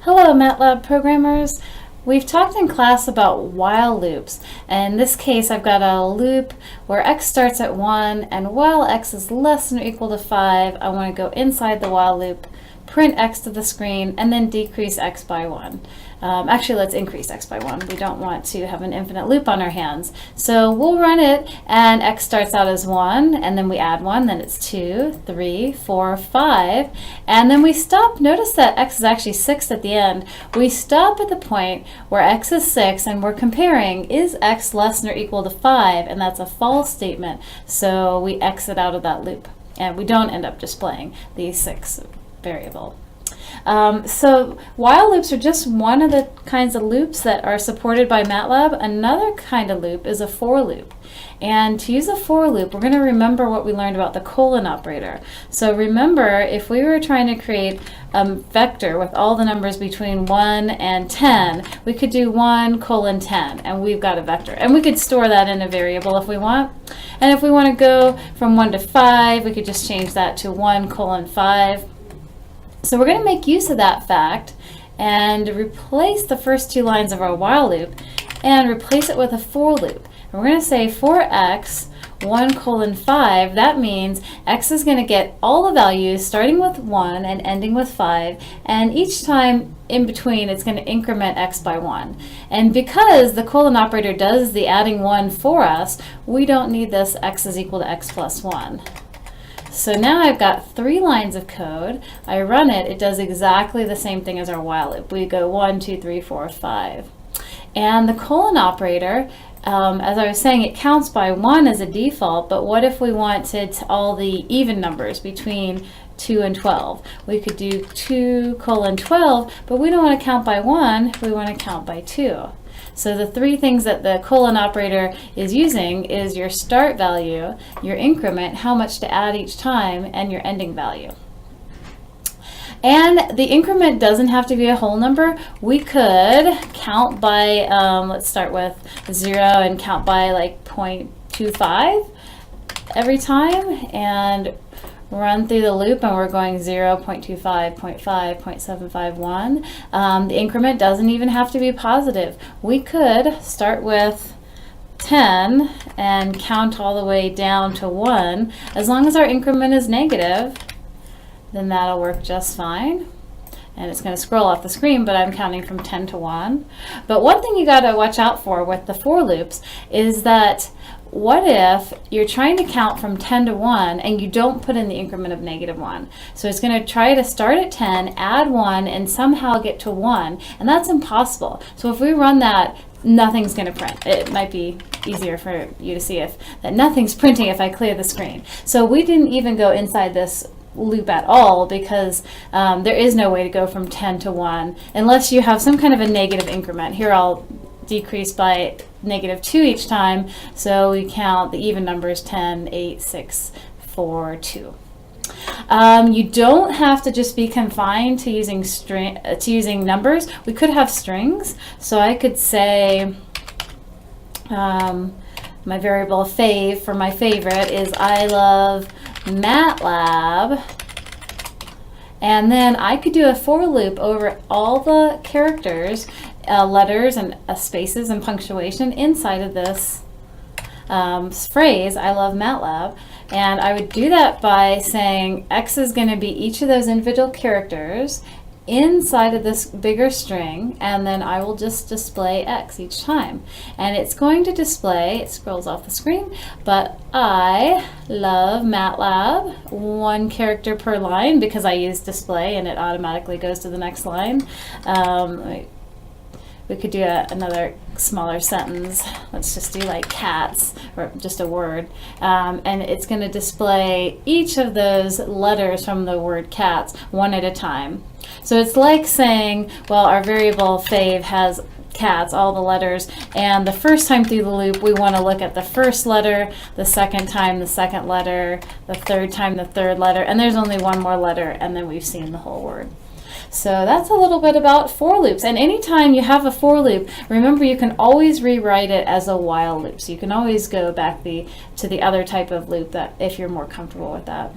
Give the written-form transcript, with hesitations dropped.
Hello MATLAB programmers. We've talked in class about while loops, and in this case I've got a loop where x starts at 1 and while x is less than or equal to 5 I want to go inside the while loop, print x to the screen, and then decrease x by 1. Actually, let's increase x by 1. We don't want to have an infinite loop on our hands. So we'll run it, and x starts out as 1, and then we add 1, then it's 2, 3, 4, 5, and then we stop. Notice that x is actually 6 at the end. We stop at the point where x is 6, and we're comparing, is x less than or equal to 5, and that's a false statement, so we exit out of that loop, and we don't end up displaying the 6 variable. So while loops are just one of the kinds of loops that are supported by MATLAB. Another kind of loop is a for loop. And to use a for loop, we're going to remember what we learned about the colon operator. So remember, if we were trying to create a vector with all the numbers between 1 and 10, we could do 1 colon 10, and we've got a vector. And we could store that in a variable if we want. And if we want to go from 1 to 5, we could just change that to 1 colon 5. So we're going to make use of that fact and replace the first two lines of our while loop and replace it with a for loop. And we're going to say for x 1 colon 5, that means x is going to get all the values starting with 1 and ending with 5, and each time in between it's going to increment x by 1. And because the colon operator does the adding 1 for us, we don't need this x is equal to x plus 1. So now I've got 3 lines of code. I run it, it does exactly the same thing as our while loop. We go 1, 2, 3, 4, 5. And the colon operator, as I was saying, it counts by 1 as a default, but what if we wanted all the even numbers between 2 and 12? We could do 2 colon 12, but we don't want to count by 1, we want to count by 2. So the 3 things that the colon operator is using is your start value, your increment, how much to add each time, and your ending value. And the increment doesn't have to be a whole number. We could count by, let's start with 0 and count by like 0.25 every time, and run through the loop, and we're going 0, 0.25, 0.5, 0.751. The increment doesn't even have to be positive. We could start with 10 and count all the way down to 1. As long as our increment is negative, then that'll work just fine. And it's going to scroll off the screen, but I'm counting from 10 to 1. But one thing you got to watch out for with the for loops is that what if you're trying to count from 10 to 1 and you don't put in the increment of -1? So it's going to try to start at 10, add 1, and somehow get to 1, and that's impossible. So if we run that, nothing's going to print. It might be easier for you to see if that nothing's printing if I clear the screen. So we didn't even go inside this loop at all, because there is no way to go from 10 to 1 unless you have some kind of a negative increment. Here I'll decrease by -2 each time, so we count the even numbers 10, 8, 6, 4, 2. You don't have to just be confined to using numbers. We could have strings, so I could say my variable fave for my favorite is I love MATLAB, and then I could do a for loop over all the characters, letters and spaces and punctuation inside of this phrase, I love MATLAB. And I would do that by saying x is going to be each of those individual characters inside of this bigger string, and then I will just display x each time. And it's going to display, it scrolls off the screen, but I love MATLAB, 1 character per line, because I use display and it automatically goes to the next line. We could do another smaller sentence. Let's just do like cats, or just a word. And it's going to display each of those letters from the word cats one at a time. So it's like saying, well, our variable fave has cats, all the letters, and the first time through the loop we want to look at the first letter, the second time the second letter, the third time the third letter, and there's only one more letter, and then we've seen the whole word. So that's a little bit about for loops. And anytime you have a for loop, remember you can always rewrite it as a while loop. So you can always go back to the other type of loop that if you're more comfortable with that.